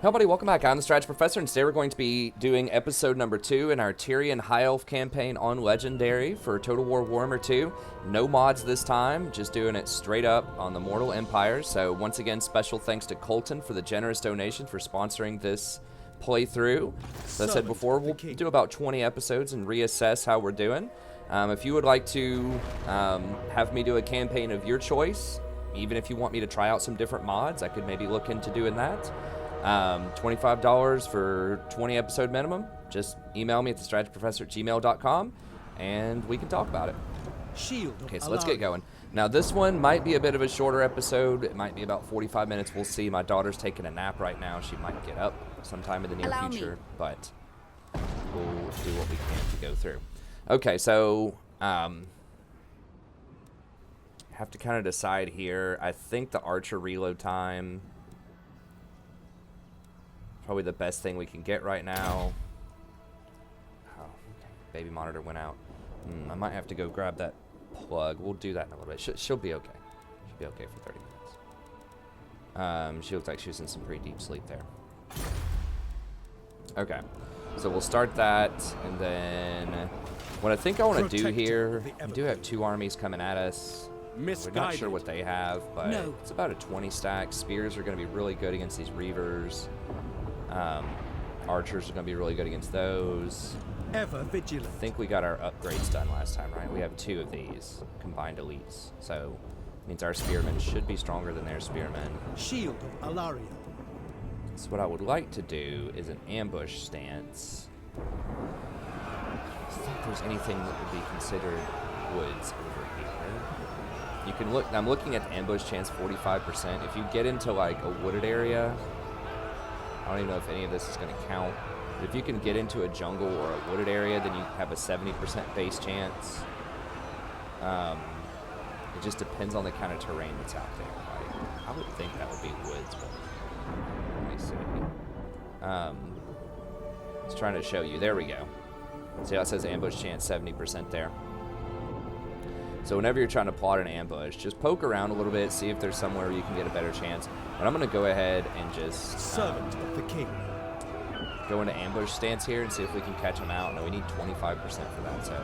Hello, buddy. Welcome back. I'm the Strategy Professor, and today we're going to be doing episode number 2 in our Tyrion High Elf campaign on Legendary for Total War Warhammer 2. No mods this time, just doing it straight up on the Mortal Empire. So once again, special thanks to Colton for the generous donation for sponsoring this playthrough. As I said before, we'll do about 20 episodes and reassess how we're doing. If you would like to have me do a campaign of your choice, even if you want me to try out some different mods, I could maybe look into doing that. $25 for 20 episode minimum. Just email me at thestrategyprofessor@gmail.com and we can talk about it. Okay, so let's get going. Now this one might be a bit of a shorter episode. It might be about 45 minutes. We'll see. My daughter's taking a nap right now. She might get up sometime in the near future, but we'll do what we can to go through. Okay, so have to kind of decide here. I think the Archer reload time probably the best thing we can get right now. Oh, baby monitor went out. I might have to go grab that plug. We'll do that in a little bit. She'll be okay. She'll be okay for 30 minutes. She looks like she was in some pretty deep sleep there. Okay, so we'll start that, and then what I think I want to do here, we do have 2 armies coming at us. We're not sure what they have, but it's about a 20 stack. Spears are going to be really good against these Reavers. Archers are going to be really good against those. Ever vigilant. I think we got our upgrades done last time, right? We have 2 of these combined elites, so it means our spearmen should be stronger than their spearmen. Shield of Alaria. So what I would like to do is an ambush stance. I don't think there's anything that would be considered woods over here. You can look. I'm looking at the ambush chance 45%. If you get into like a wooded area, I don't even know if any of this is going to count. But if you can get into a jungle or a wooded area, then you have a 70% base chance. It just depends on the kind of terrain that's out there. Like, I would think that would be woods, but let me see. It's trying to show you. There we go. See how it says ambush chance 70% there. So whenever you're trying to plot an ambush, just poke around a little bit, see if there's somewhere where you can get a better chance. But I'm going to go ahead and just Servant of the King. Go into ambush stance here and see if we can catch them out. No, we need 25% for that. So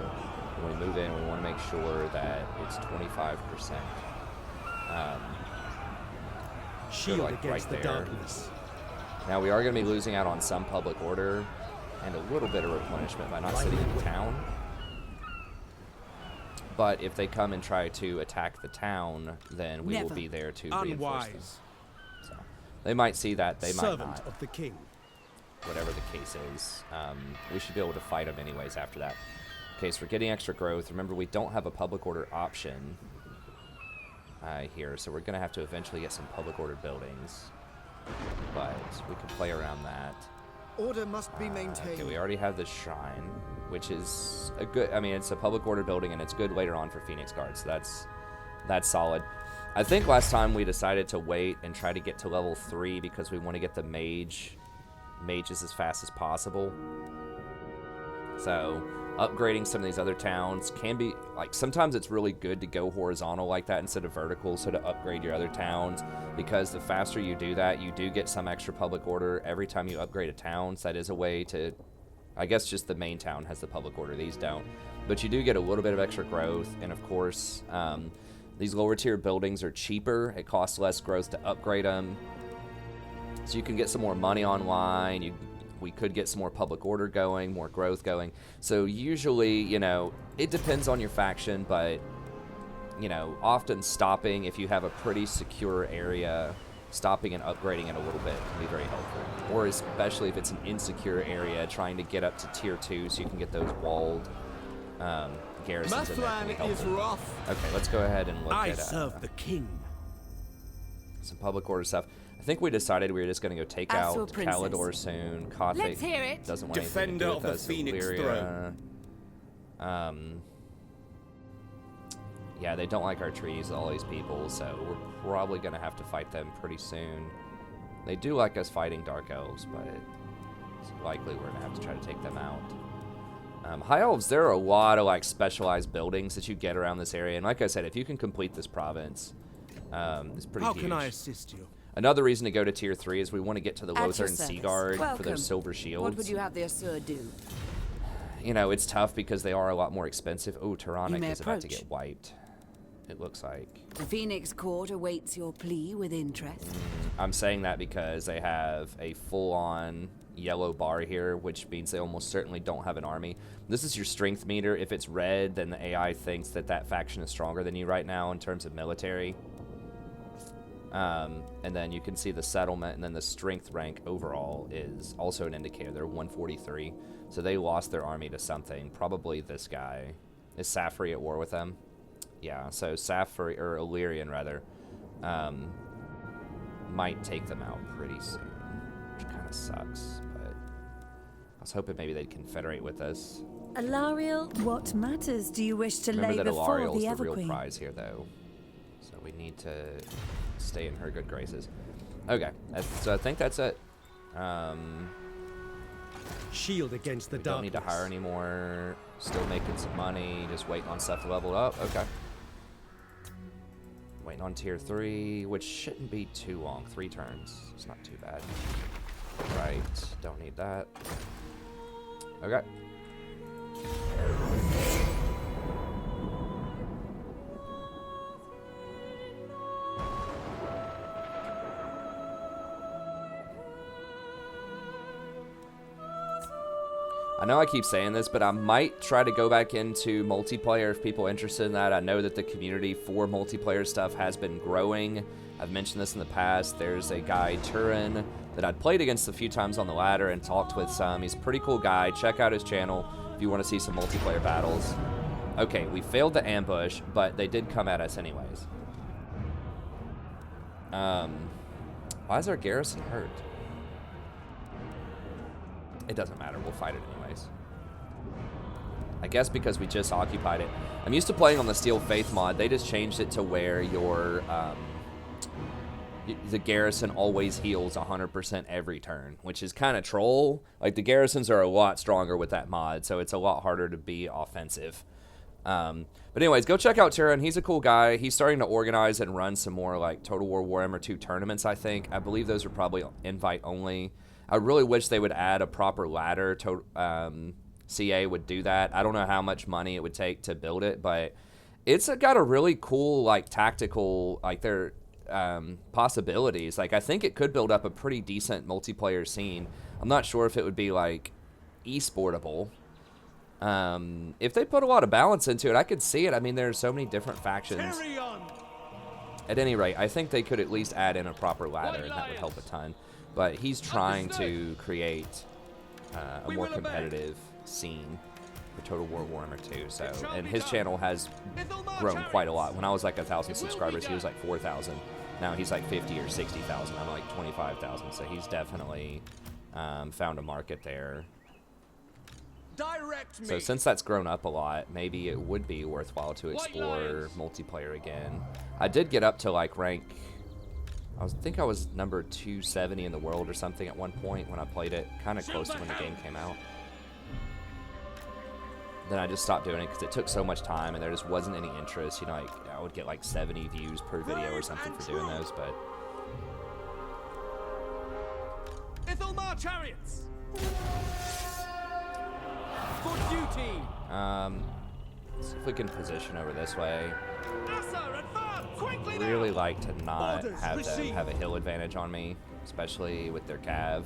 when we move in, we want to make sure that it's 25%. Shield like against right the there. darkness. Now we are going to be losing out on some public order and a little bit of replenishment by not sitting in the town. But if they come and try to attack the town, then we will be there to reinforce them. So they might see that, they might Servant not. of the King. Whatever the case is, we should be able to fight them anyways after that. Okay, so we're getting extra growth. Remember, we don't have a public order option here, so we're going to have to eventually get some public order buildings. But we can play around that. Order must be maintained. Okay, we already have the shrine, which is a good, I mean, it's a public order building, and it's good later on for Phoenix Guards, so that's solid. I think last time we decided to wait and try to get to level 3 because we want to get the mages as fast as possible. So upgrading some of these other towns can be, like, sometimes it's really good to go horizontal like that instead of vertical, so to upgrade your other towns, because the faster you do that, you do get some extra public order every time you upgrade a town. So that is a way to, I guess just the main town has the public order, these don't. But you do get a little bit of extra growth, and of course, these lower tier buildings are cheaper. It costs less growth to upgrade them. So you can get some more money online. We could get some more public order going, more growth going. So usually, you know, it depends on your faction, but, you know, often stopping, if you have a pretty secure area, stopping and upgrading it a little bit can be very helpful. Or especially if it's an insecure area, trying to get up to tier 2 so you can get those walled garrisons in there can be helpful. Okay, let's go ahead and look at serve the King. Some public order stuff. I think we decided we were just going to go take out Calidor soon. Kothic doesn't want anything to do with us. Illyria. Yeah, they don't like our treaties, all these people, so we're probably going to have to fight them pretty soon. They do like us fighting Dark Elves, but it's likely we're going to have to try to take them out. High Elves, there are a lot of like specialized buildings that you get around this area, and like I said, if you can complete this province, it's pretty huge. How can I assist you? Another reason to go to tier 3 is we want to get to the At your Lothar and Sea service. Guard for Welcome. those silver shields. What would you have the Asur do? You know, it's tough because they are a lot more expensive. Oh, You Tyrion may is about to approach. get wiped. It looks like. The Phoenix Court awaits your plea with interest. I'm saying that because they have a full-on yellow bar here, which means they almost certainly don't have an army. This is your strength meter. If it's red, then the AI thinks that that faction is stronger than you right now in terms of military. And then you can see the settlement, and then the strength rank overall is also an indicator. They're 143, so they lost their army to something. Probably this guy. Is Safri at war with them? Yeah, so Safri, or Illyrian rather, might take them out pretty soon, which kind of sucks, but I was hoping maybe they'd confederate with us. Alariel, what matters do you wish to Remember lay that before Alariel's the the real Everqueen? prize here, though, so we need to stay in her good graces. Okay, so I think that's it. Shield against the We don't darkness. need to hire anymore. Still making some money, just waiting on stuff to level up. Okay. Waiting on tier 3, which shouldn't be too long. 3 turns. It's not too bad. Right. Don't need that. Okay. I know I keep saying this, but I might try to go back into multiplayer if people are interested in that. I know that the community for multiplayer stuff has been growing. I've mentioned this in the past. There's a guy, Tyrion, that I'd played against a few times on the ladder and talked with some. He's a pretty cool guy. Check out his channel if you want to see some multiplayer battles. Okay, we failed the ambush, but they did come at us anyways. Why is our garrison hurt? It doesn't matter. We'll fight it anyways. I guess because we just occupied it. I'm used to playing on the Steel Faith mod. They just changed it to where your the garrison always heals 100% every turn, which is kind of troll. Like, the garrisons are a lot stronger with that mod, so it's a lot harder to be offensive. But anyways, go check out Tyrion. He's a cool guy. He's starting to organize and run some more, like, Total War Warhammer 2 tournaments, I think. I believe those are probably invite only. I really wish they would add a proper ladder. CA would do that. I don't know how much money it would take to build it, but it's got a really cool, like, tactical, like, their possibilities. Like, I think it could build up a pretty decent multiplayer scene. I'm not sure if it would be, like, esportable. If they put a lot of balance into it, I could see it. I mean, there are so many different factions. Tyrion! At any rate, I think they could at least add in a proper ladder, and that would help a ton. But he's trying to create a more competitive scene for Total War Warhammer 2. So, and his channel has grown quite a lot. When I was like 1,000 subscribers, he was like 4,000. Now he's like 50 or 60,000. I'm like 25,000. So he's definitely found a market there. Direct me. So since that's grown up a lot, maybe it would be worthwhile to explore multiplayer again. I did get up to like rank, I think I was number 270 in the world or something at one point when I played it, kind of close to when the game came out. Then I just stopped doing it because it took so much time and there just wasn't any interest. You know, like I would get like 70 views per video or something for doing those, but Ithalmar chariots. For duty. let's see if we can position over this way. Assa, advance quickly now. Really like to not Orders have them received. have a hill advantage on me, especially with their cav.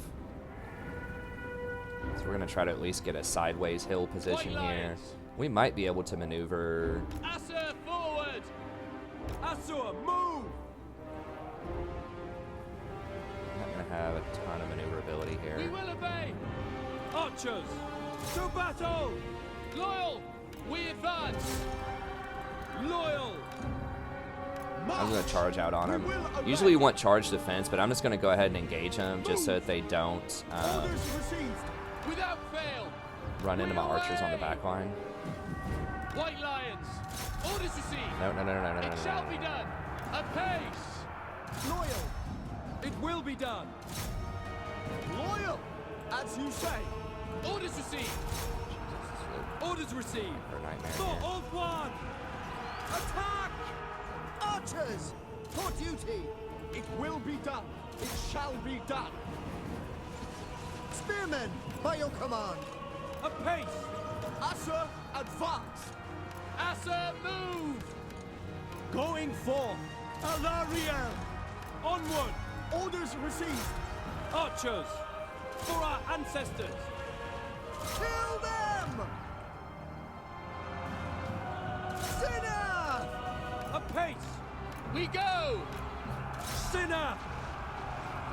So we're gonna try to at least get a sideways hill position here. We might be able to maneuver. Assa forward. Assur, move. Not gonna have a ton of maneuverability We here. will obey. Archers, to battle. Loyal, we advance. Loyal. I'm gonna charge out on them. Usually you want charge defense, but I'm just gonna go ahead and engage them just so that they don't Orders received. Without fail. run into my archers on the back line. White Lions, orders received. No, no, no, no, no, no, no, It no, shall no. be done. Apace. Loyal. It will be done. Loyal. As you say. Orders received. Orders received. For a nightmare For here. of one. Attack. Archers. For duty. It will be done. It shall be done. Spearmen, by your command. Apace! Assa, advance! Assa, move! Going forth! Alariel! Onward! Orders received. Archers! For our ancestors! Kill them! Sinner! Apace! We go! Sinner!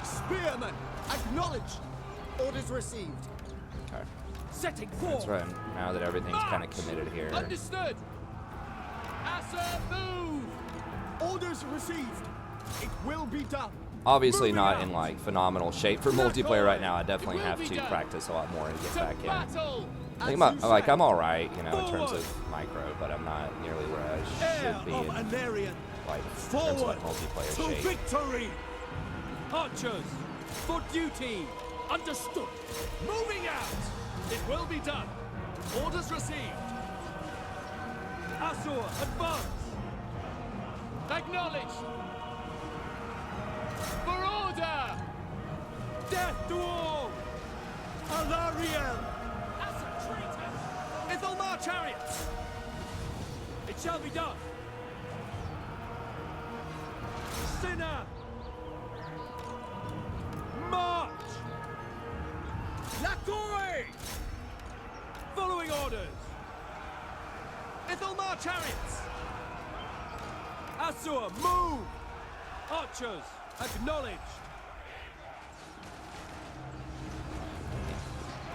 Spearmen, acknowledged. Orders received. Okay. Setting That's forth! right. Now that everything's kind of March! committed here. Understood! Assa, move! Orders received. It will be done! Obviously Moving not out. in like phenomenal shape for multiplayer right now. I definitely have to practice a lot more to get To back in. battle! I think I'm all right, you know, in terms of micro, but I'm not nearly where I should be in Anarian! like in terms of Forward like multiplayer to shape. victory! Archers, for duty! Understood! Moving out! It will be done! Orders received! Azur, advance! Acknowledged! For order! Death to all! Alariel! As a traitor! Ithelmar chariots! It shall be done! Sinner! March! Lacoy! Following orders! Ithelmar chariots! Azur, move! Archers, acknowledged!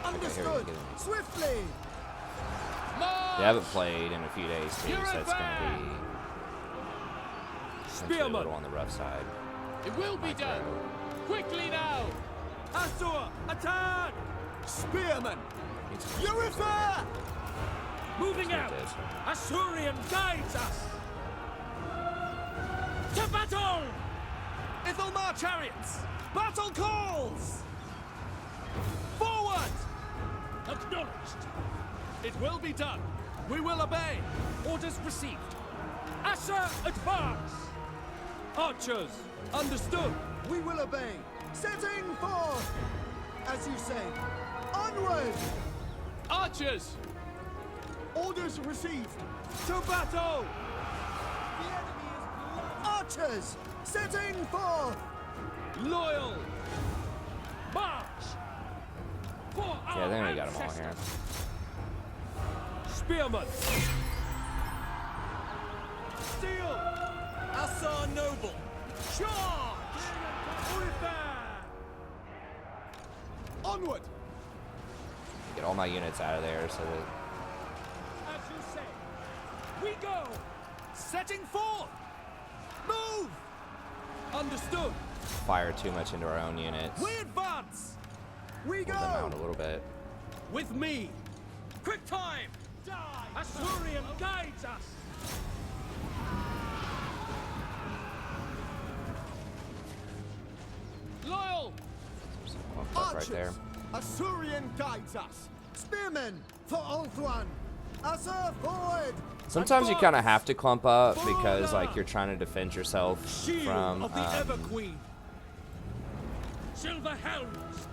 Understood. go. Swiftly. March! They haven't played in a few days too, You're so it's going to be essentially a Spearman! little on the rough side. It will be Micro. done! Quickly now! Azur, attack! Spearman! Eurifer! Moving That's out! what it is. Assyrian guides us! To battle! Ithelmar chariots! Battle calls! Forward! Acknowledged! It will be done! We will obey! Orders received! Assa, advance! Archers, understood! We will obey. Setting forth. As you say. Onward. Archers, Orders received. to battle! Archers, setting forth. Loyal! March! For Yeah, our I think we got them all here. ancestors. Spearman! Steel! Assar Noble! Charge! Oliver! Onward! Get all my units out of there so that As you say, we go! Setting forth! Move! Understood! fire too much into our own units. We advance! We Pull them out go. a little bit. With me! Quick time! Die! Assyrian guides us! Loyal! There's some clump up right there. Assyrian guides us. Spearmen for Ulthuan. Assa forward. Sometimes you kind of have to clump up because like you're trying to defend yourself Shield from of the Ever Queen! Silver helms!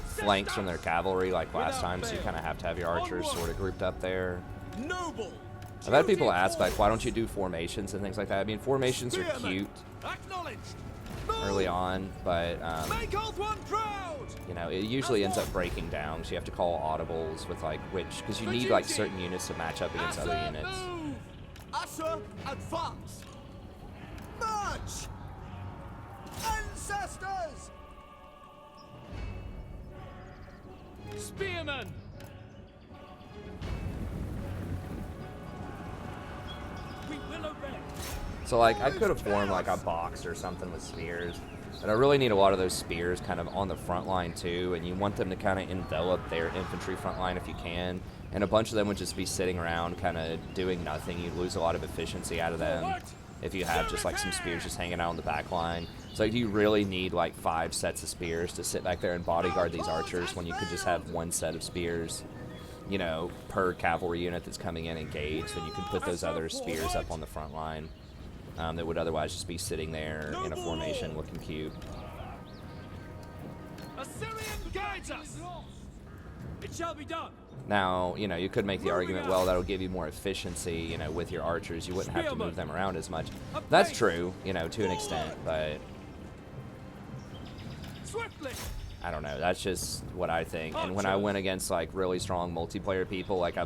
flanks from their cavalry like last Without time, so you fail. kind of have to have your archers Onward. sort of grouped up there. Noble! I've had people Duty ask like, why don't you forward. do formations and things like that? I mean, formations are Spearmen. cute Acknowledged! early on, but Make Ulthuan proud! you know, it usually ends up breaking down. So you have to call audibles with like because you For need like duty. certain units to match up against other Assa, units. move! Assa, advance! March. Ancestors. Spearman! We will obey! So like I could have formed like a box or something with spears, but I really need a lot of those spears kind of on the front line too, and you want them to kind of envelop their infantry front line if you can. And a bunch of them would just be sitting around kind of doing nothing. You'd lose a lot of efficiency out of them if you have just like some spears just hanging out on the back line. So like, do you really need like 5 sets of spears to sit back there and bodyguard these archers when you could just have 1 set of spears, you know, per cavalry unit that's coming in engaged? Then you can put those other spears up on the front line that would otherwise just be sitting there in a formation looking cute. Assyrian guides us! It shall be done! Now, you know, you could make the argument, well, that'll give you more efficiency, you know, with your archers. You wouldn't have to move them around as much. That's true, you know, to an extent, but Swiftly! I don't know. That's just what I think. And when I went against, like, really strong multiplayer people, like, I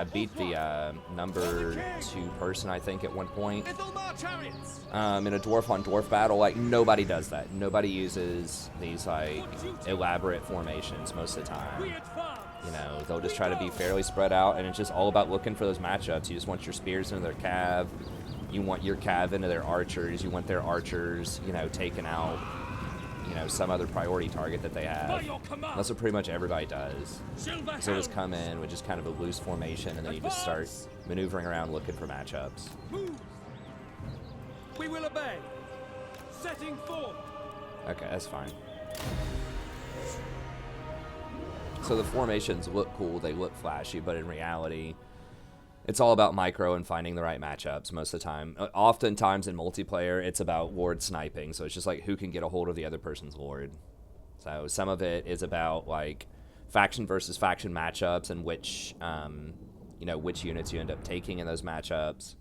beat the number 2 person, I think, at one point. In a dwarf-on-dwarf battle, like, nobody does that. Nobody uses these, like, elaborate formations most of the time. You know, they'll just try to be fairly spread out, and it's just all about looking for those matchups. You just want your spears into their cav. You want your cav into their archers. You want their archers, you know, taken out, you know, some other priority target that they have. That's what pretty much everybody does. So they just come in with just kind of a loose formation, and then you just start maneuvering around looking for matchups. Move. We will obey. Setting forth. Okay, that's fine. So the formations look cool, they look flashy, but in reality, it's all about micro and finding the right matchups most of the time. Oftentimes in multiplayer, it's about lord sniping, so it's just like who can get a hold of the other person's lord. So some of it is about like faction versus faction matchups and which, you know, which units you end up taking in those matchups,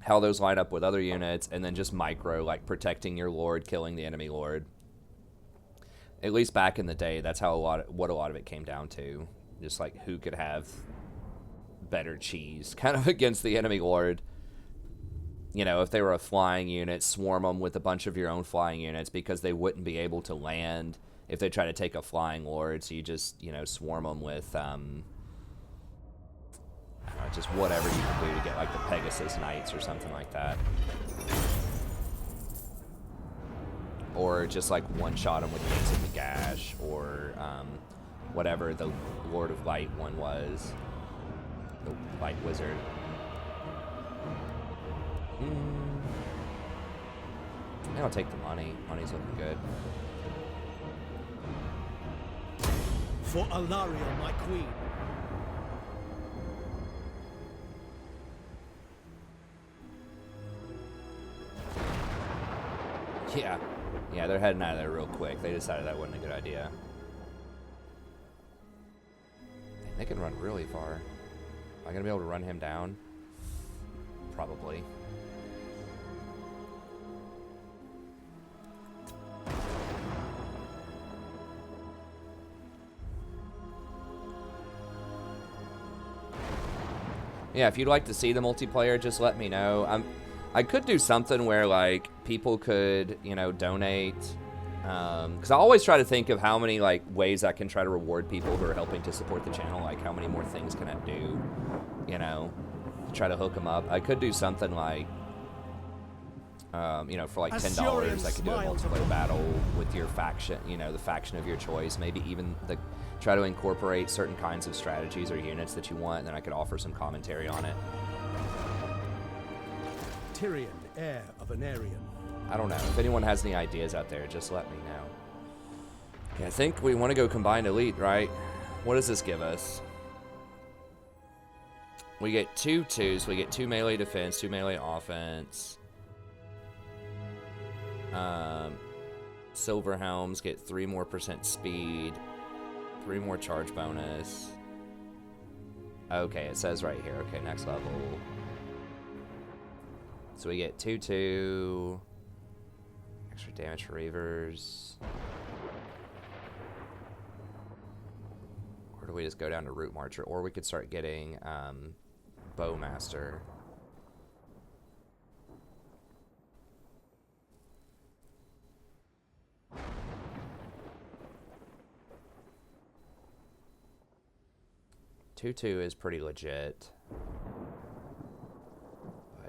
how those line up with other units, and then just micro, like protecting your lord, killing the enemy lord. At least back in the day, that's how what a lot of it came down to. Just like who could have better cheese kind of against the enemy lord. You know, if they were a flying unit, swarm them with a bunch of your own flying units because they wouldn't be able to land if they try to take a flying lord. So you just, you know, swarm them with I don't know, just whatever you can do to get like the Pegasus Knights or something like that. Or just like one-shot them with Gates of the Gash, or whatever the Lord of Light one was. The Light Wizard. I'll take the money. Money's looking good. For Alaria, my queen. Yeah, they're heading out of there real quick. They decided that wasn't a good idea. They can run really far. Am I gonna be able to run him down? Probably. Yeah, if you'd like to see the multiplayer, just let me know. I could do something where, like, people could, you know, donate. Because I always try to think of how many, like, ways I can try to reward people who are helping to support the channel. Like, how many more things can I do, you know, to try to hook them up. I could do something like, you know, for like $10, I could do a multiplayer battle with your faction, you know, the faction of your choice. Maybe even try to incorporate certain kinds of strategies or units that you want, and then I could offer some commentary on it. Tyrion, heir of an Aryan. I don't know. If anyone has any ideas out there, just let me know. Yeah, I think we want to go combined elite, right? What does this give us? We get 2/2s. We get 2 melee defense, 2 melee offense. Silver Helms get 3% more speed, 3 more charge bonus. Okay, it says right here. Okay, next level. So we get 2/2, extra damage for Reavers. Or do we just go down to Root Marcher? Or we could start getting Bowmaster. Two is pretty legit.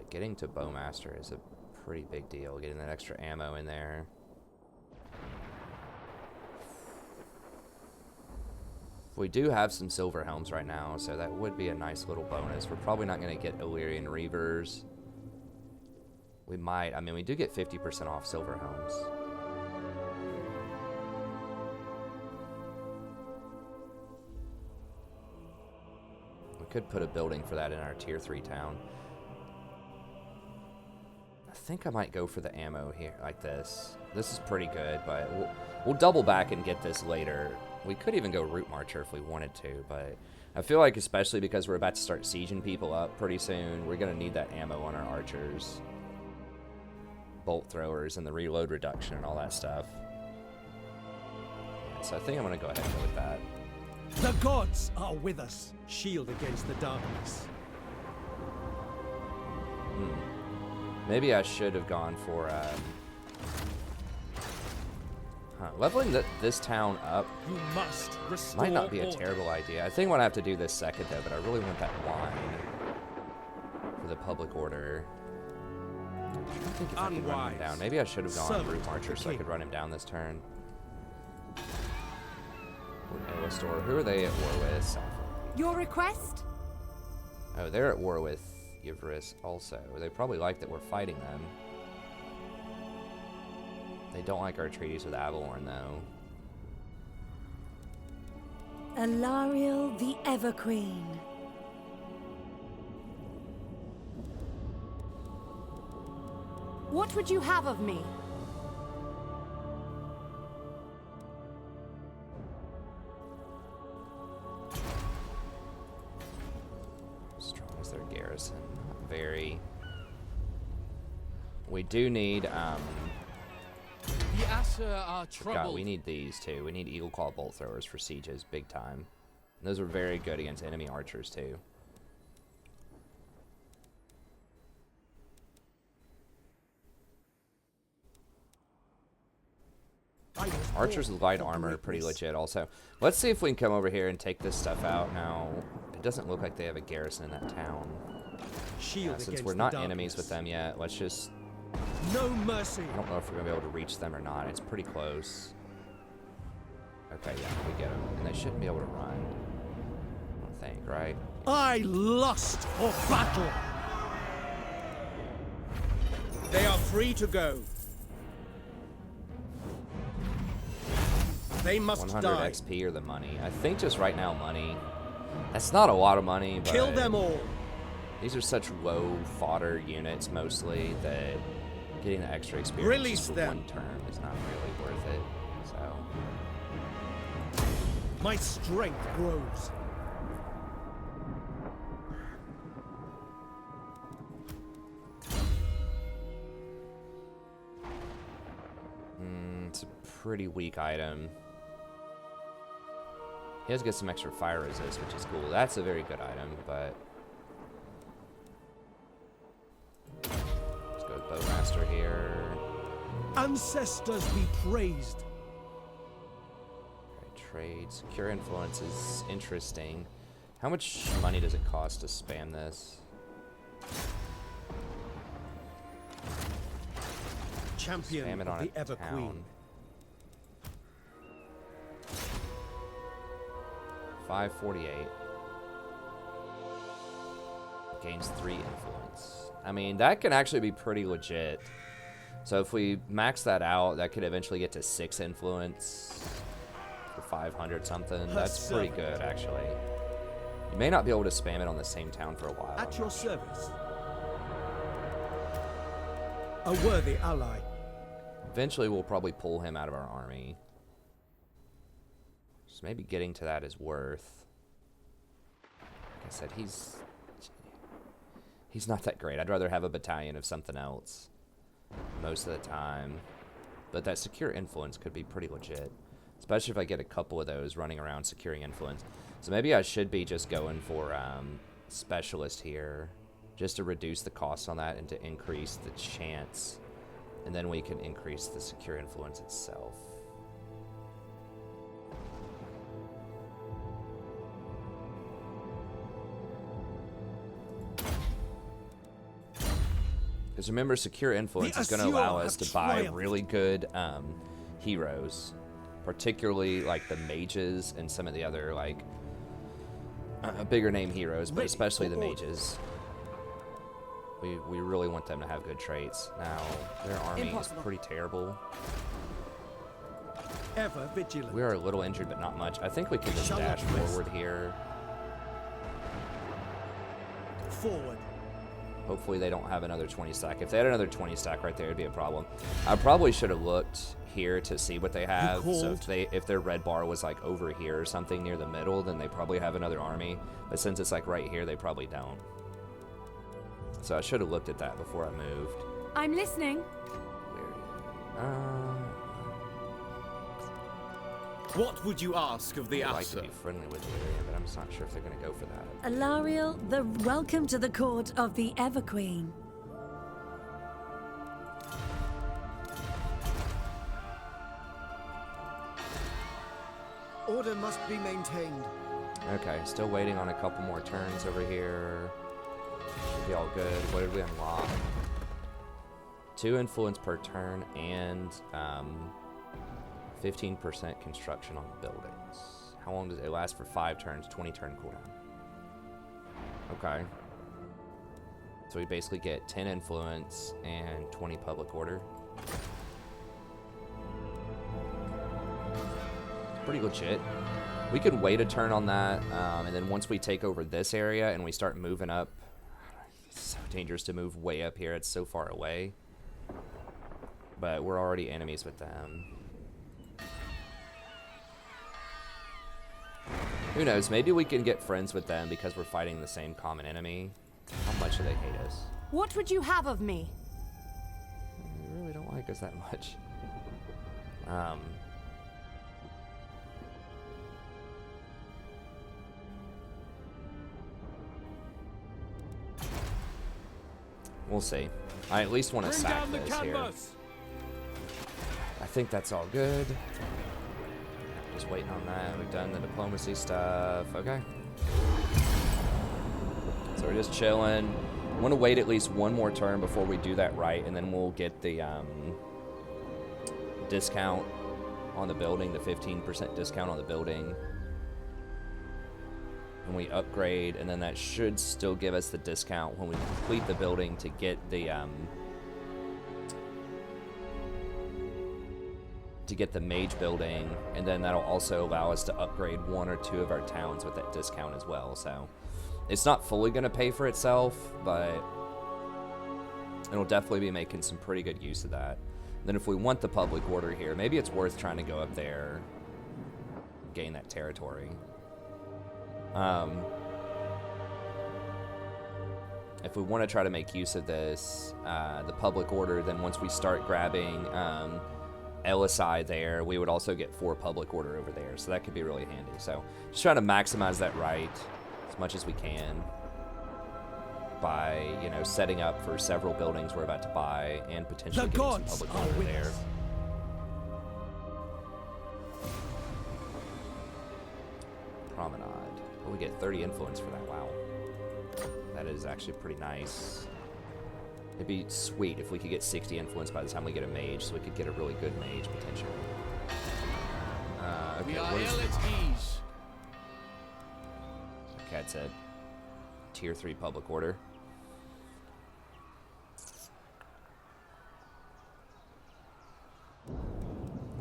Getting to Bowmaster is a pretty big deal. Getting that extra ammo in there. We do have some Silver Helms right now, so that would be a nice little bonus. We're probably not going to get Illyrian Reavers. We might. I mean, we do get 50% off Silver Helms. We could put a building for that in our tier 3 town. I think I might go for the ammo here, like this. This is pretty good, but we'll double back and get this later. We could even go Root Marcher if we wanted to, but I feel like especially because we're about to start sieging people up pretty soon, we're going to need that ammo on our archers. Bolt throwers and the reload reduction and all that stuff. Yeah, so I think I'm going to go ahead and go with that. The gods are with us. Shield against the darkness. Maybe I should have gone for leveling this town up. You must restore Might not be a order. terrible idea. I think I'm going to have to do this second, though, but I really want that wine for the public order. I don't think if I can run him down. Maybe I should have gone Root Marcher so I could run him down this turn. Or who are they at war with? Your request? Oh, they're at war with Yvris also. They probably like that we're fighting them. They don't like our treaties with Avalorn, though. Alariel the Everqueen. What would you have of me? Strong as their garrison. Not very. We do need, The Asur are God, troubled. we need these too. We need Eagle Claw Bolt Throwers for sieges, big time. And those are very good against enemy archers too. Archers with light armor are pretty legit also. Let's see if we can come over here and take this stuff out. Now, it doesn't look like they have a garrison in that town. Shield Since against we're the not darkness. enemies with them yet, let's just... No mercy. I don't know if we're going to be able to reach them or not. It's pretty close. Okay, yeah, we get them. And they shouldn't be able to run. I don't think, right? I lust for battle. They are free to go. They must 100 die. XP or the money. I think just right now money. That's not a lot of money, but... Kill them all. These are such low fodder units mostly that getting the extra experience Release just for them. one turn is not really worth it. So My strength grows. it's a pretty weak item. He does get some extra fire resist, which is cool. That's a very good item, but let's go with Bowmaster here. Ancestors be praised. Alright, trade. Secure influence is interesting. How much money does it cost to spam this? Champion Spam it of on the a Everqueen. town. 548. Gains 3 influence. I mean, that can actually be pretty legit. So if we max that out, that could eventually get to 6 influence for 500 something. That's pretty good, actually. You may not be able to spam it on the same town for a while. At your service. A worthy ally. Eventually, we'll probably pull him out of our army. So maybe getting to that is worth. Like I said, he's not that great. I'd rather have a battalion of something else most of the time. But that secure influence could be pretty legit, especially if I get a couple of those running around securing influence. So maybe I should be just going for specialist here, just to reduce the cost on that and to increase the chance. And then we can increase the secure influence itself. Because remember, secure influence is going to allow us to buy really good heroes, particularly like the mages and some of the other like bigger name heroes, but especially the mages. We really want them to have good traits. Now, their army is pretty terrible. Ever vigilant. We are a little injured, but not much. I think we can just dash forward here. Forward. Hopefully they don't have another 20 stack. If they had another 20 stack right there, it'd be a problem. I probably should have looked here to see what they have. So if their red bar was like over here or something near the middle, then they probably have another army. But since it's like right here, they probably don't. So I should have looked at that before I moved. I'm listening. What would you ask of the I'd like to Asa? be friendly with Tyrion, but I'm just not sure if they're going to go for that. Alariel, welcome to the court of the Everqueen. Order must be maintained. Okay, still waiting on a couple more turns over here. Should be all good. What did we unlock? 2 influence per turn and 15% construction on buildings. How long does it last? For 5 turns, 20 turn cooldown. Okay. So we basically get 10 influence and 20 public order. Pretty legit. We could wait a turn on that, and then once we take over this area and we start moving up, it's so dangerous to move way up here. It's so far away. But we're already enemies with them. Who knows? Maybe we can get friends with them because we're fighting the same common enemy. How much do they hate us? What would you have of me? They really don't like us that much. We'll see. I at least want to sack this here. I think that's all good. Just waiting on that. We've done the diplomacy stuff. Okay. So we're just chilling. I want to wait at least one more turn before we do that right, and then we'll get the discount on the building, the 15% discount on the building. And we upgrade, and then that should still give us the discount when we complete the building to get the mage building, and then that'll also allow us to upgrade 1 or 2 of our towns with that discount as well. So it's not fully going to pay for itself, but it'll definitely be making some pretty good use of that. Then if we want the public order here, maybe it's worth trying to go up there, gain that territory. If we want to try to make use of this, the public order, then once we start grabbing LSI there, we would also get 4 public order over there, so that could be really handy. So just trying to maximize that right as much as we can by, you know, setting up for several buildings we're about to buy and potentially getting some public order there. Promenade. Oh, we get 30 influence for that. Wow. That is actually pretty nice. It'd be sweet if we could get 60 influence by the time we get a mage, so we could get a really good mage potentially. Okay, what is this? Okay, that's it. Tier 3 public order.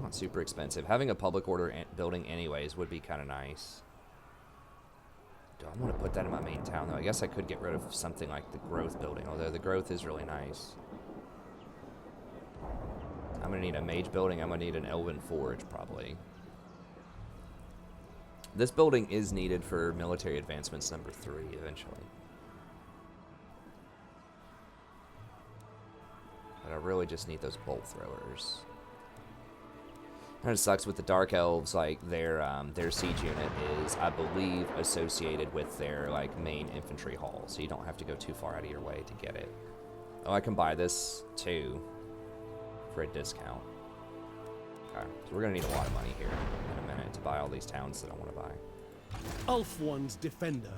Not super expensive. Having a public order building anyways would be kind of nice. Do I want to put that in my main town, though? I guess I could get rid of something like the growth building, although the growth is really nice. I'm going to need a mage building. I'm going to need an elven forge, probably. This building is needed for military advancements number 3, eventually. But I really just need those bolt throwers. Kind of sucks with the Dark Elves, like their siege unit is, I believe, associated with their like main infantry hall, so you don't have to go too far out of your way to get it. Oh, I can buy this too for a discount. Okay, so we're gonna need a lot of money here in a minute to buy all these towns that I want to buy. Ulf-one's defender.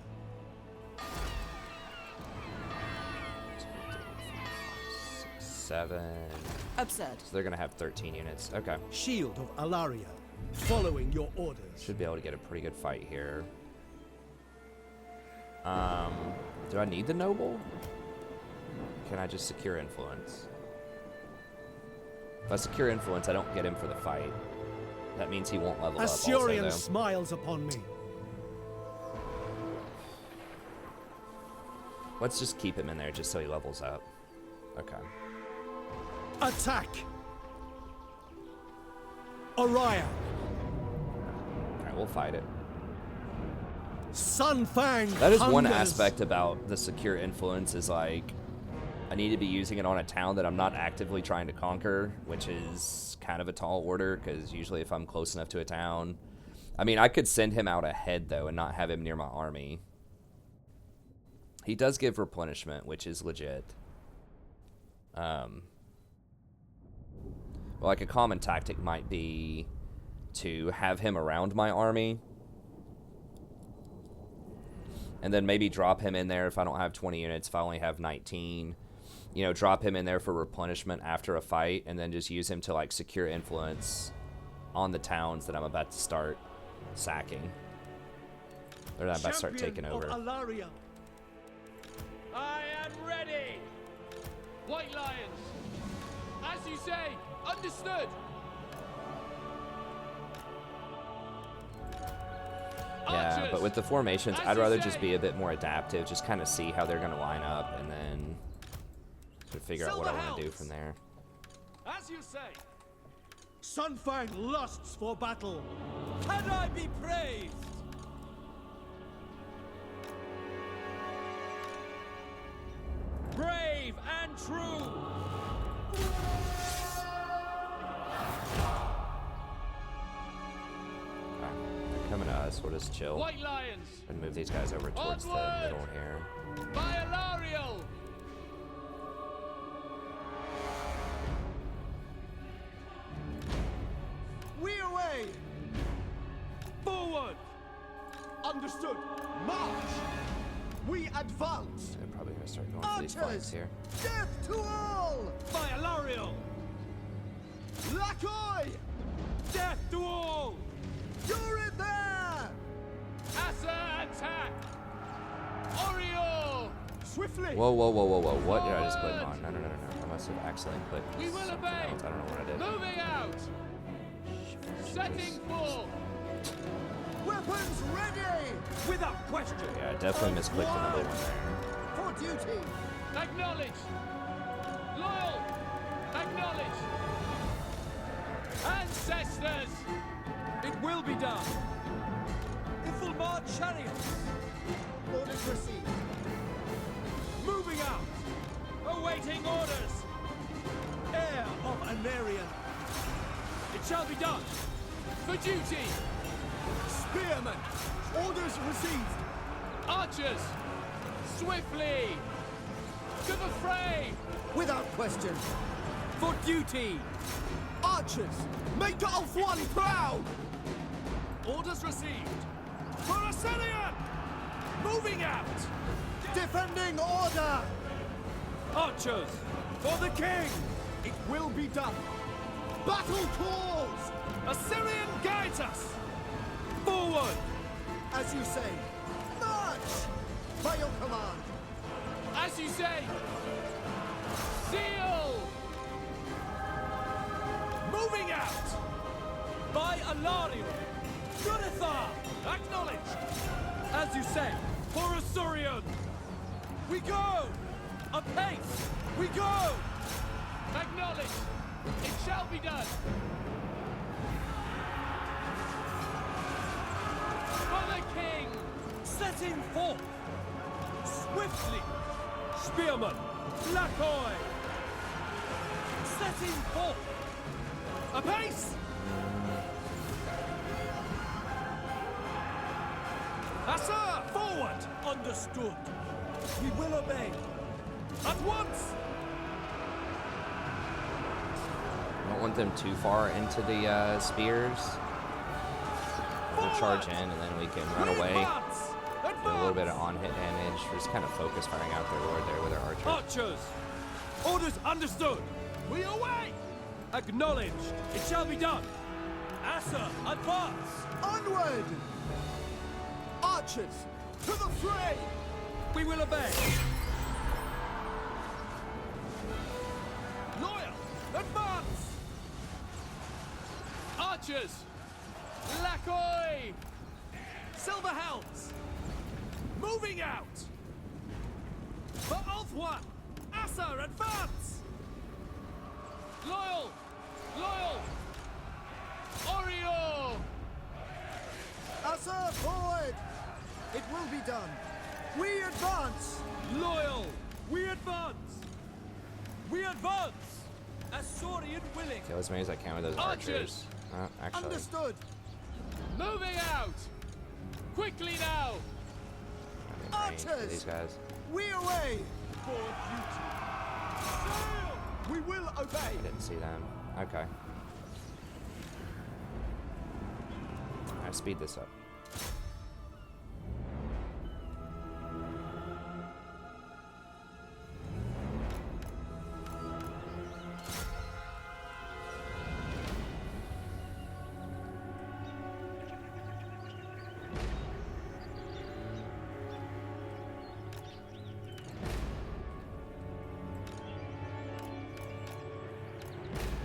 7. Absurd. So they're gonna have 13 units. Okay. Shield of Alaria. Following your orders. Should be able to get a pretty good fight here. Do I need the noble? Can I just secure influence? If I secure influence, I don't get him for the fight. That means he won't level up also, Assyrian though. smiles upon me. Let's just keep him in there just so he levels up. Okay. Attack! Orion! Alright, we'll fight it. Sunfang! That is one hungers. aspect about the secure influence is like, I need to be using it on a town that I'm not actively trying to conquer, which is kind of a tall order, because usually if I'm close enough to a town... I mean, I could send him out ahead, though, and not have him near my army. He does give replenishment, which is legit. Well, like a common tactic might be to have him around my army, and then maybe drop him in there if I don't have 20 units, if I only have 19. You know, drop him in there for replenishment after a fight, and then just use him to, like, secure influence on the towns that I'm about to start sacking. Or that I'm about to start taking over. Alaria. I am ready! White Lions! As you say, understood! Yeah, Archers, but with the formations, as I'd you rather say. just be a bit more adaptive, just kind of see how they're going to line up, and then to figure out what I want to do from there. As you say, Sunfang lusts for battle. had I be praised! Brave and true! Okay, they're coming to us. We'll just chill White Lions! and move these guys over towards the Onward! middle here. By Alariel! We away! Forward! Understood. March! We advance! They're probably going to start going for these flanks Archers! here. Death to all! By Alariel! Lakoi! Death to all! You're in there! Assa attack! Oriole! Swiftly! Whoa, whoa, whoa, whoa, whoa. What did I just click on? No, no, no, no, no. I must have accidentally clicked We will something obey. else. I don't know what I did. Moving out! Setting full! Weapons ready! Without question! Yeah, I definitely misclicked another one there. For duty! Acknowledge! Loyal! Acknowledge! Ancestors! It will be done! Ifilmar chariots! Orders received. Moving out! Awaiting orders! Heir of Anarian. It shall be done! For duty! Spearmen! Orders received! Archers! Swiftly! To the fray! Without question! For duty! Archers! Make Ulf One proud! Orders received! For Assyrian! Moving out! Defending order! Archers! For the king! It will be done! Battle calls! Assyrian guides us! Forward! As you say, march! By your command! As you say! Seal! Moving out! By Alariel! Gunithar! Acknowledged! As you say, for Assyrian! We go! Apace! We go! Acknowledged! It shall be done! For the king! Setting forth! Swiftly! Spearman! Lakoi! Setting forth! Apace! Assa! Forward! Understood! We will obey! At once! I don't want them too far into the spears. We'll charge in, and then we can run We away. advance! Do a little bit of on-hit damage. We're just kind of focus firing out their lord there with our archers. Archers! Orders understood! We away! Acknowledged! It shall be done! Assa, advance! Onward! Archers! To the fray! We will obey! Loyal! Advance! Archers! Lakoi! Silver helms! Moving out! For Ulthwa! Asa, advance! Loyal! Loyal! Oreo! Asa, forward! It will be done. We advance! Loyal! We advance! We advance! Assassinating willing! Kill as many as I can with those Archers! archers. Actually, Understood! Moving out! Quickly now! I'm in range for these guys. We away! For duty! Sail! We will obey! I didn't see them. Okay. Alright, speed this up.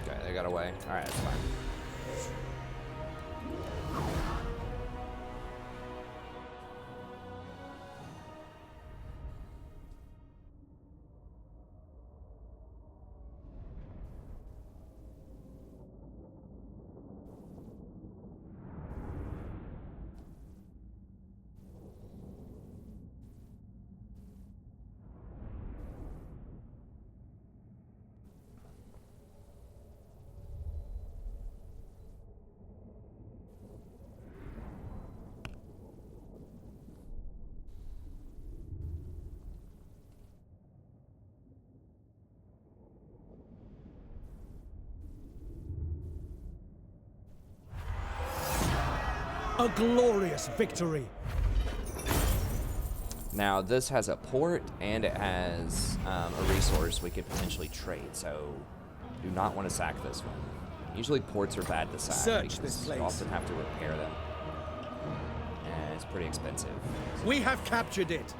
Okay, they got away. Alright, that's fine. A glorious victory! Now, this has a port and it has a resource we could potentially trade, so do not want to sack this one. Usually ports are bad to sack Search because this place. you often have to repair them. And it's pretty expensive. We have captured it!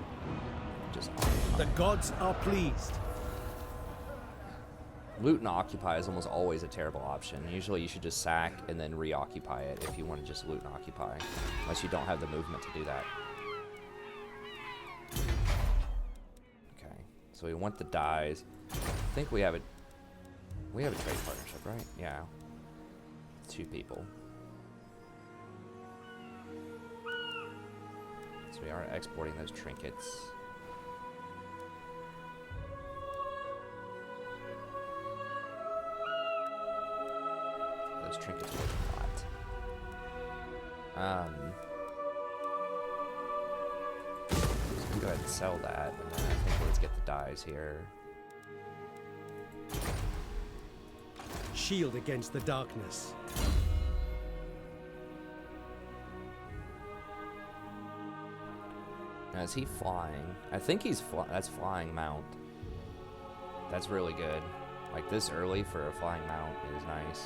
Just The gods are pleased. loot and occupy is almost always a terrible option. Usually you should just sack and then reoccupy it if you want to just loot and occupy, unless you don't have the movement to do that. Okay, so we want the dyes. I think we have a trade partnership, right? Yeah. 2 people. So we are exporting those trinkets. Those trinkets worth a lot. So we can go ahead and sell that, and then I think let's get the dyes here. Shield against the darkness. Now, is he flying? I think he's that's flying mount. That's really good. Like this early for a flying mount is nice.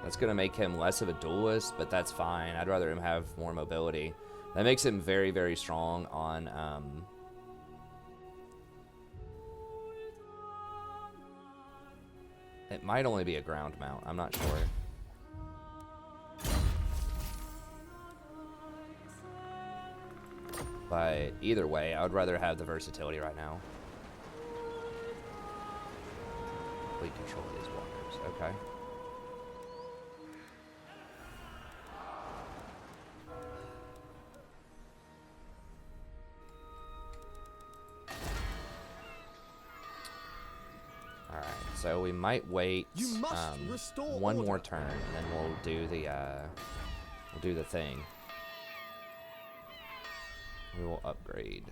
That's gonna make him less of a duelist, but that's fine. I'd rather him have more mobility. That makes him very, very strong on it might only be a ground mount, I'm not sure. But either way, I would rather have the versatility right now. Complete control of these walkers, okay. Alright, so we might wait one more turn, and then we'll do the thing. We will upgrade.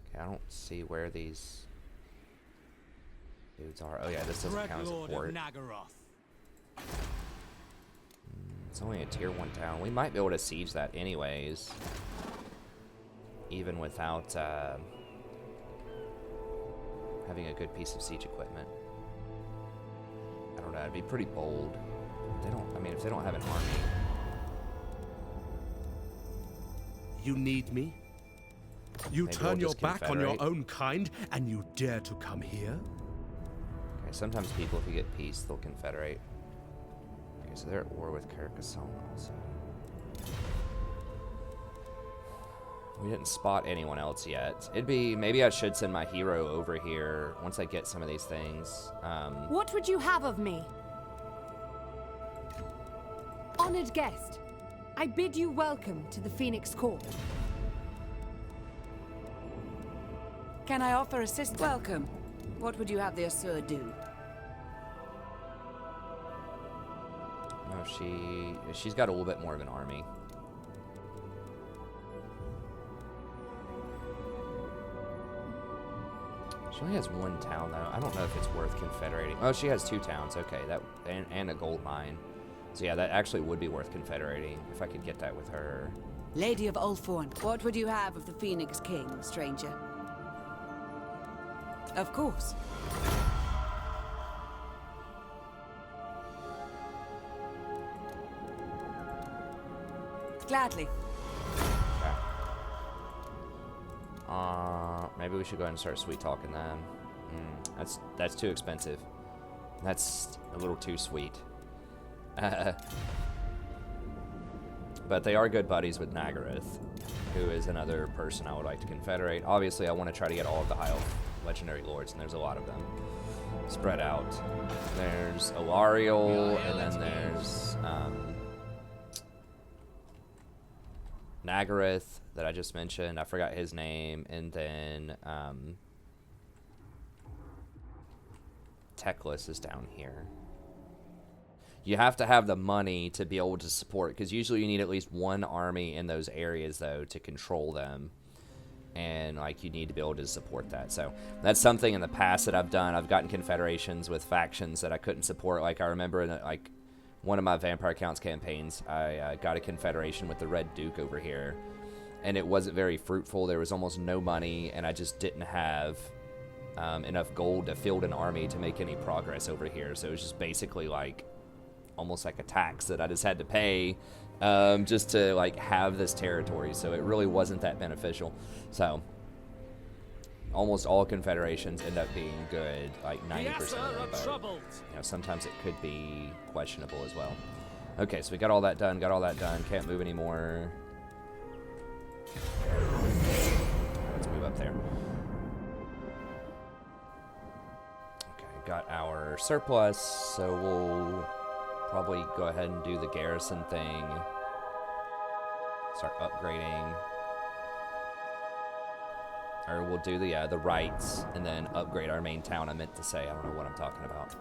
Okay, I don't see where these dudes are. Oh yeah, this doesn't count as a port. It's only a tier 1 town. We might be able to siege that anyways, even without having a good piece of siege equipment. I don't know. It'd be pretty bold. They don't. I mean, if they don't have an army. You need me? You Maybe turn we'll your just back on your confederate. own kind, and you dare to come here? Okay, sometimes people, if you get peace, they'll confederate. Okay, so they're at war with Carcassonne also. We didn't spot anyone else yet. It'd be, maybe I should send my hero over here once I get some of these things. What would you have of me? Honored guest, I bid you welcome to the Phoenix Court. Can I offer assistance? Welcome. What would you have the Assur do? No, she's got a little bit more of an army. She only has one town, though. I don't know if it's worth confederating. Oh, she has 2 towns. Okay, that and a gold mine. So yeah, that actually would be worth confederating if I could get that with her. Lady of Ulthorn, what would you have of the Phoenix King, stranger? Of course. Gladly. Okay. Maybe we should go ahead and start sweet talking them. That's too expensive. That's a little too sweet. But they are good buddies with Nagaroth, who is another person I would like to confederate. Obviously, I want to try to get all of the High Elf legendary lords, and there's a lot of them spread out. There's Alariel, and then there's Nagaroth that I just mentioned. I forgot his name, and then Teclis is down here. You have to have the money to be able to support, because usually you need at least one army in those areas, though, to control them. And, like, you need to be able to support that. So that's something in the past that I've done. I've gotten confederations with factions that I couldn't support. Like, I remember in, like, one of my Vampire Counts campaigns, I got a confederation with the Red Duke over here. And it wasn't very fruitful. There was almost no money, and I just didn't have enough gold to field an army to make any progress over here. So it was just basically, like, almost like a tax that I just had to pay just to, like, have this territory. So it really wasn't that beneficial. So almost all confederations end up being good, like 90% of them, but you know, sometimes it could be questionable as well. Okay, so we got all that done, can't move anymore. Let's move up there. Okay, got our surplus, so we'll probably go ahead and do the garrison thing. Start upgrading. Or we'll do the rights and then upgrade our main town. I meant to say, I don't know what I'm talking about.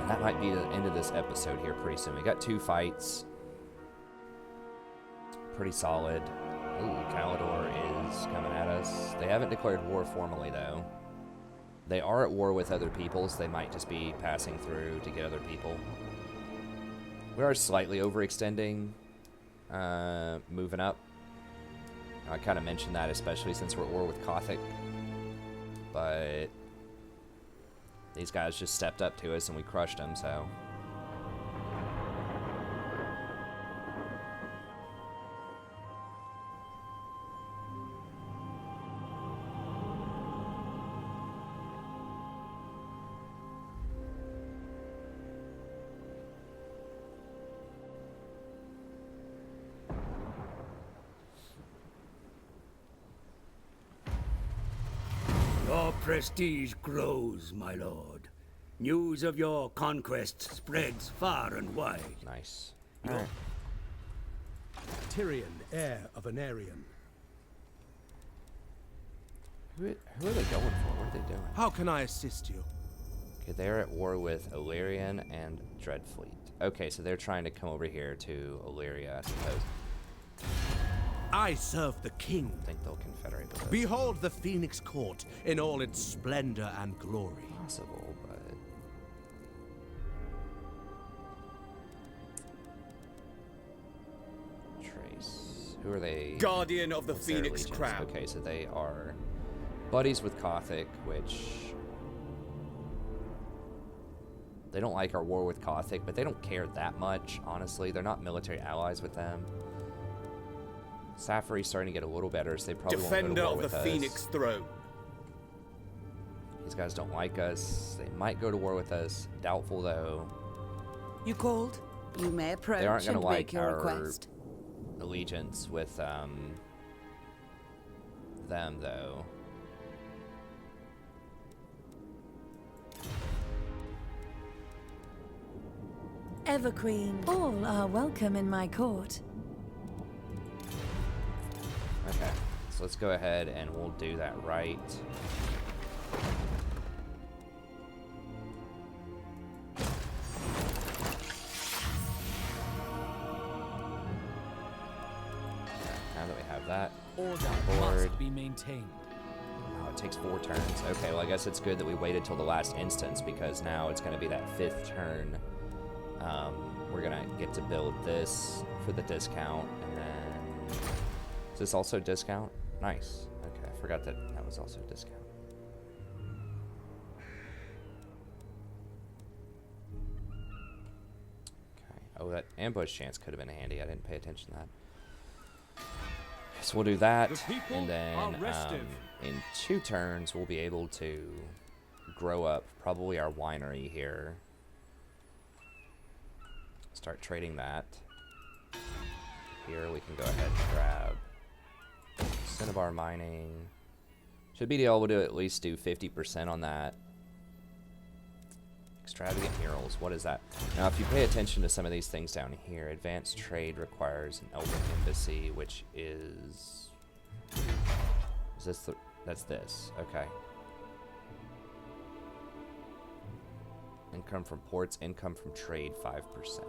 And that might be the end of this episode here pretty soon. We got 2 fights. Pretty solid. Ooh, Calidor is coming at us. They haven't declared war formally, though. They are at war with other people, so they might just be passing through to get other people. We are slightly overextending, moving up. I kind of mentioned that, especially since we're at war with Kothic. But these guys just stepped up to us and we crushed them, so. Your prestige grows, my lord. News of your conquests spreads far and wide. Nice. Your- All right. Tyrion, heir of an Aryan. Who are they going for? What are they doing? How can I assist you? Okay, they're at war with Illyrian and Dreadfleet. Okay, so they're trying to come over here to Illyria, I suppose. I serve the king. I think they'll confederate with us. Behold the Phoenix Court in all its splendor and glory. Possible, but Trace. Who are they? Guardian of the What's their Phoenix allegiance? Crown. Okay, so they are buddies with Kothic, which they don't like our war with Kothic, but they don't care that much, honestly. They're not military allies with them. Safari's starting to get a little better, so they probably Defender won't go to war of the with Phoenix us. Throne. These guys don't like us. They might go to war with us. Doubtful, though. You called? You may approach They aren't going and to make like your our request. allegiance with them, though. Everqueen, all are welcome in my court. Okay, so let's go ahead and we'll do that right. Now that we have that Order on board. must be maintained. Oh, it takes 4 turns. Okay, well I guess it's good that we waited till the last instance because now it's going to be that 5th turn. We're going to get to build this for the discount, and then... Is this also discount? Nice. Okay, I forgot that that was also discount. Okay. Oh, that ambush chance could have been handy. I didn't pay attention to that. So we'll do that, The people and then are restive. in 2 turns we'll be able to grow up probably our winery here. Start trading that. Here we can go ahead and grab Cinnabar mining. Should be able to at least do 50% on that. Extravagant murals, what is that? Now if you pay attention to some of these things down here, advanced trade requires an Elven embassy, which is this the, that's this, okay. Income from ports, income from trade, 5%.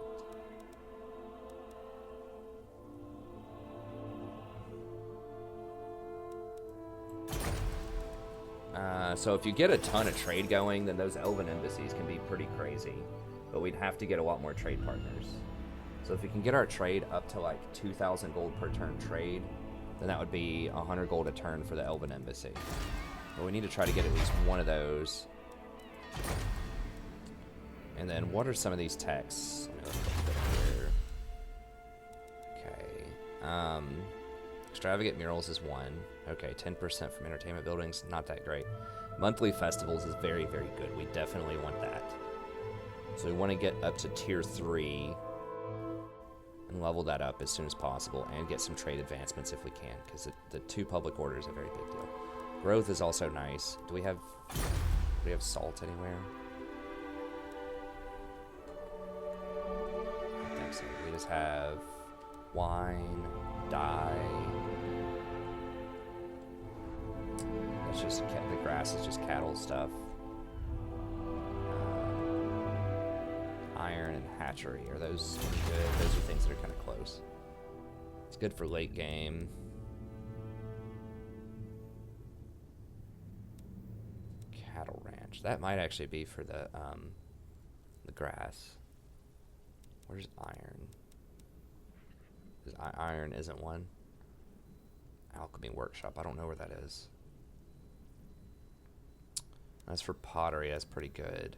So if you get a ton of trade going, then those Elven embassies can be pretty crazy. But we'd have to get a lot more trade partners. So if we can get our trade up to like 2,000 gold per turn trade, then that would be 100 gold a turn for the Elven embassy. But we need to try to get at least one of those. And then what are some of these texts? Let me look a little bit here. Okay. Extravagant murals is 1. Okay, 10% from entertainment buildings, not that great. Monthly festivals is very, very good. We definitely want that. So we want to get up to tier 3 and level that up as soon as possible and get some trade advancements if we can, because the 2 public orders is a very big deal. Growth is also nice. Do we have salt anywhere? I don't think so. We just have wine, dye. That's just the grass is just cattle stuff. Iron and hatchery, are those good? Those are things that are kind of close. It's good for late game. Cattle ranch. That might actually be for the grass. Where's iron? Iron isn't one. Alchemy workshop. I don't know where that is. That's for pottery. That's pretty good.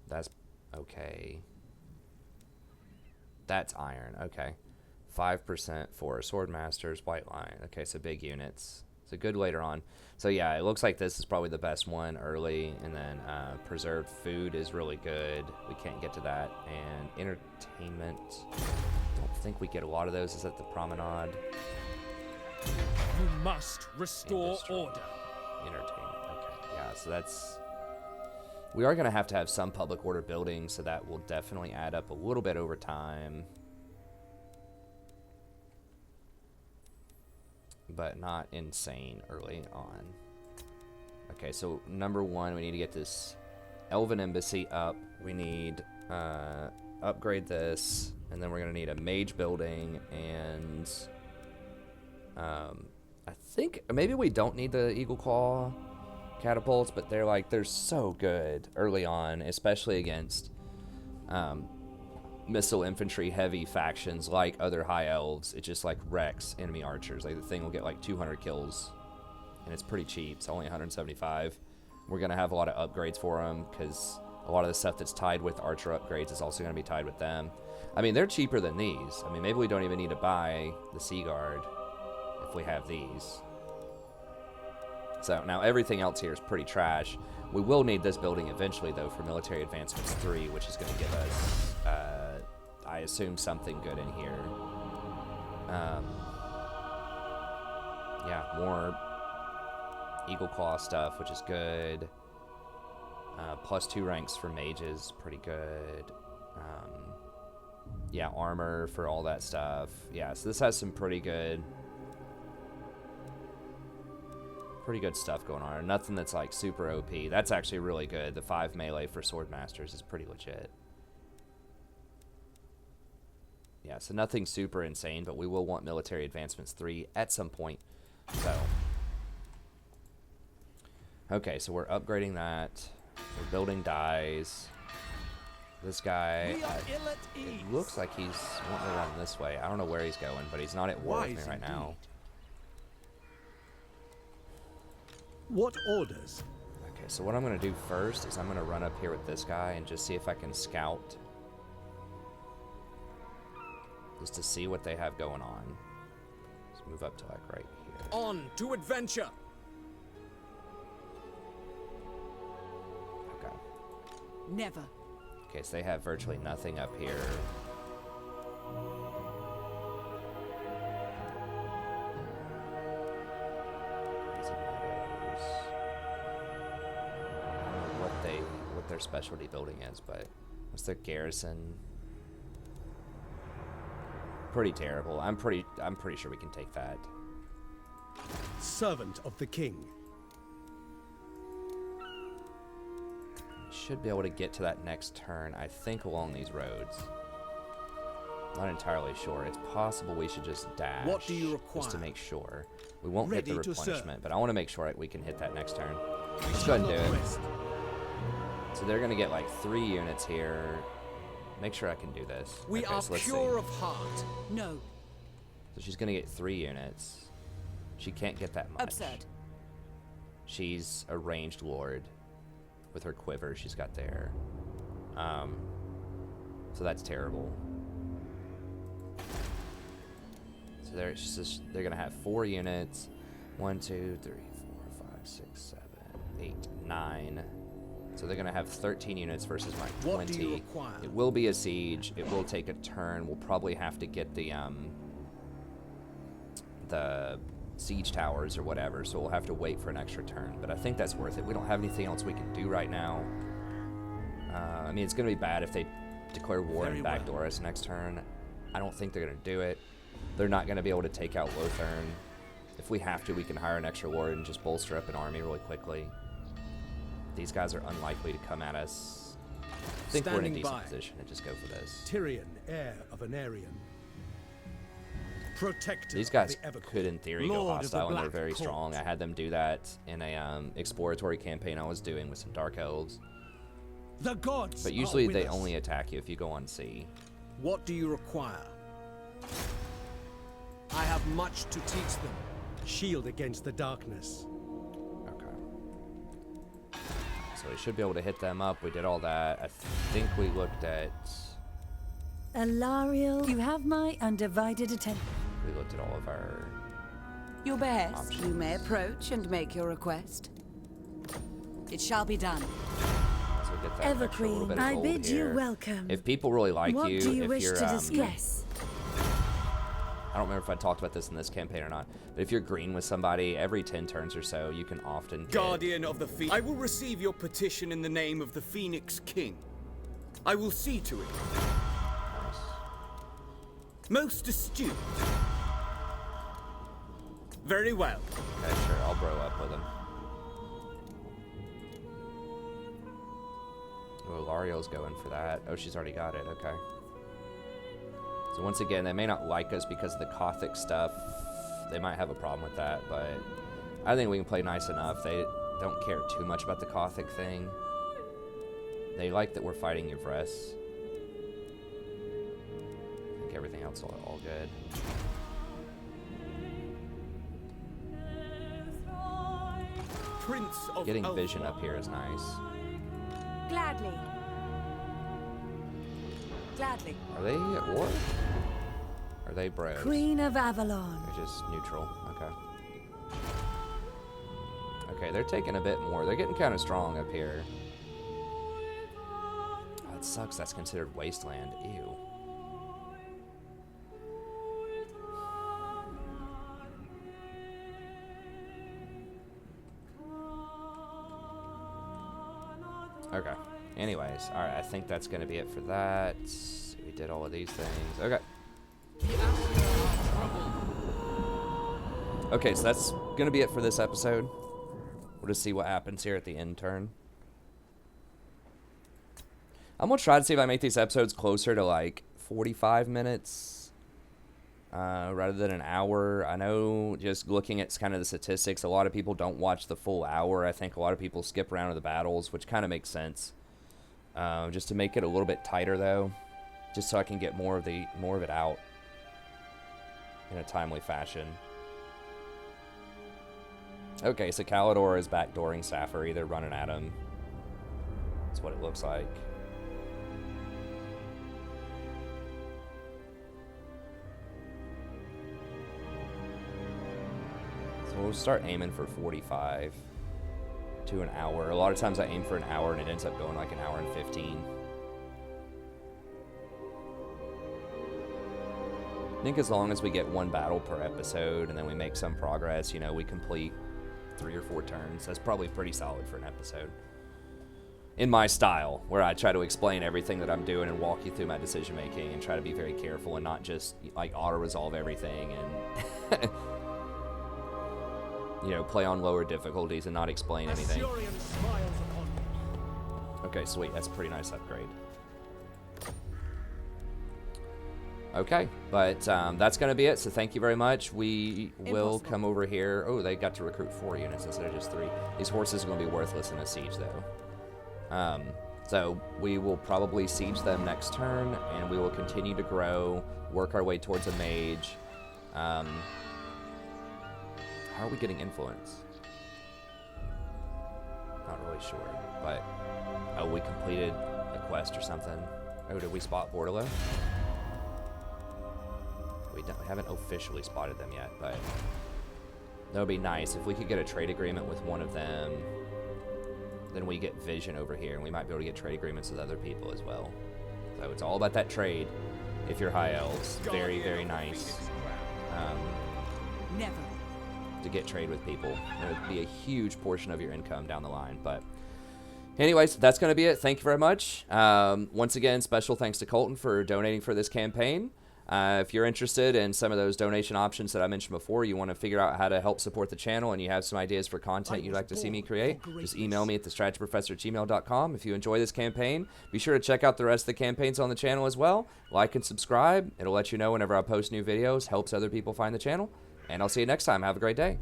That's okay. That's iron. Okay. 5% for sword masters, white line. Okay, so big units. So good later on. So yeah, it looks like this is probably the best one early, and then preserved food is really good. We can't get to that. And entertainment. Don't think we get a lot of those. Is that the promenade? You must restore Industry. order. Entertainment. Okay. Yeah, so that's... We are going to have some public order buildings, so that will definitely add up a little bit over time. But not insane early on. Okay, so number 1, we need to get this Elven Embassy up. We need upgrade this, and then we're going to need a mage building, and I think maybe we don't need the Eagle Claw catapults, but they're so good early on, especially against missile infantry heavy factions like other high elves. It just like wrecks enemy archers. Like the thing will get like 200 kills, and it's pretty cheap. It's only 175. We're gonna have a lot of upgrades for them because a lot of the stuff that's tied with archer upgrades is also gonna be tied with them. I mean, they're cheaper than these. I mean, maybe we don't even need to buy the Sea Guard if we have these. So now everything else here is pretty trash. We will need this building eventually, though, for Military Advancements 3, which is going to give us, I assume, something good in here. Yeah, more Eagle Claw stuff, which is good. +2 ranks for mages, pretty good. Yeah, armor for all that stuff. Yeah, so this has some pretty good stuff going on. Nothing that's like super OP. That's actually really good. The 5 melee for sword masters is pretty legit. Yeah, so nothing super insane, but we will want military advancements 3 at some point. So, okay, so we're upgrading that. We're building dies. This guy, it looks like he's wanting to run this way. I don't know where he's going, but he's not at war with me right now. What orders? Okay, so what I'm going to do first is I'm going to run up here with this guy and just see if I can scout. Just to see what they have going on. Let's move up to like right here. On to adventure! Okay. Never. Okay, so they have virtually nothing up here. Crazy Meadows. I don't know what their specialty building is, but what's their garrison? Pretty terrible. I'm pretty sure we can take that. Servant of the king. Should be able to get to that next turn, I think, along these roads. Not entirely sure. It's possible we should just dash. What do you require? Just to make sure. We won't hit the Ready to replenishment, serve. but I want to make sure we can hit that next turn. Let's go ahead and do it. So they're going to get like 3 units here. Make sure I can do this. We Okay, are so let's pure see. of heart. No. So she's going to get 3 units. She can't get that much. Absurd. She's a ranged lord with her quiver she's got there. So that's terrible. So they're gonna have 4 units. 1, 2, 3, 4, 5, 6, 7, 8, 9. So they're gonna have 13 units versus my 20. What do you require? It will be a siege. It will take a turn. We'll probably have to get the siege towers or whatever, so we'll have to wait for an extra turn, but I think that's worth it. We don't have anything else we can do right now. I mean, it's going to be bad if they declare war and backdoor us next turn. I don't think they're going to do it. They're not going to be able to take out Lothern. If we have to, we can hire an extra lord and just bolster up an army really quickly. These guys are unlikely to come at us. I think we're in a decent position to just go for this. Tyrion, heir of Anarion. Protector These guys of the Everqueen. could, in theory, go Lord of the hostile, and they're Black very Court. strong. I had them do that in a exploratory campaign I was doing with some Dark Elves. The gods But usually are with they us. only attack you if you go on sea. What do you require? I have much to teach them. Shield against the darkness. Okay. So we should be able to hit them up. We did all that. I think we looked at... Alariel, you have my undivided attention. We looked at all of our... Your behest. Options. You may approach and make your request. It shall be done. So we get that extra little Everqueen, bit of I gold bid you here. welcome. If people really like What you, do you if wish you're... to discuss? I don't remember if I talked about this in this campaign or not, but if you're green with somebody, every 10 turns or so, you can often get... Guardian of the Phoenix. I will receive your petition in the name of the Phoenix King. I will see to it. Most astute. Very well. Okay, sure, I'll bro up with him. Oh, Lariel's going for that. Oh, she's already got it, okay. So once again, they may not like us because of the Gothic stuff. They might have a problem with that, but I think we can play nice enough. They don't care too much about the Gothic thing. They like that we're fighting Yvresse. I think everything else is all good. Prince of Getting Elves. vision up here is nice. Gladly. Gladly. Are they at war? Are they bros? Queen of Avalon. They're just neutral. Okay. Okay, they're taking a bit more. They're getting kind of strong up here. Oh, it sucks. That's considered wasteland. Ew. Anyways, all right, I think that's going to be it for that. We did all of these things. Okay. Okay, so that's going to be it for this episode. We'll just see what happens here at the end turn. I'm going to try to see if I make these episodes closer to like 45 minutes rather than an hour. I know just looking at kind of the statistics, a lot of people don't watch the full hour. I think a lot of people skip around to the battles, which kind of makes sense. Just to make it a little bit tighter though, just so I can get more of it out in a timely fashion. Okay, so Calidor is backdooring Safari. They're running at him. That's what it looks like. So we'll start aiming for 45 to an hour. A lot of times I aim for an hour and it ends up going like an hour and 15. I think as long as we get one battle per episode and then we make some progress, you know, we complete 3 or 4 turns. That's probably pretty solid for an episode. In my style, where I try to explain everything that I'm doing and walk you through my decision making and try to be very careful and not just like auto-resolve everything and you know, play on lower difficulties and not explain anything. Okay, sweet. That's a pretty nice upgrade. Okay, but that's going to be it, so thank you very much. We will come over here. Oh, they got to recruit 4 units instead of just 3. These horses are going to be worthless in a siege, though. So we will probably siege them next turn, and we will continue to grow, work our way towards a mage. How are we getting influence? Not really sure, but... Oh, we completed a quest or something. Oh, did we spot Bordalo? We haven't officially spotted them yet, but... That would be nice. If we could get a trade agreement with one of them, then we get vision over here, and we might be able to get trade agreements with other people as well. So it's all about that trade, if you're High Elves. Very, very nice. Never. To get trade with people. It would be a huge portion of your income down the line. But anyways, that's going to be it. Thank you very much. Once again, special thanks to Colton for donating for this campaign. If you're interested in some of those donation options that I mentioned before, you want to figure out how to help support the channel, and you have some ideas for content you'd like to see me create, just email me at thestrategyprofessor@gmail.com. If you enjoy this campaign, be sure to check out the rest of the campaigns on the channel as well. Like and subscribe. It'll let you know whenever I post new videos, helps other people find the channel. And I'll see you next time. Have a great day.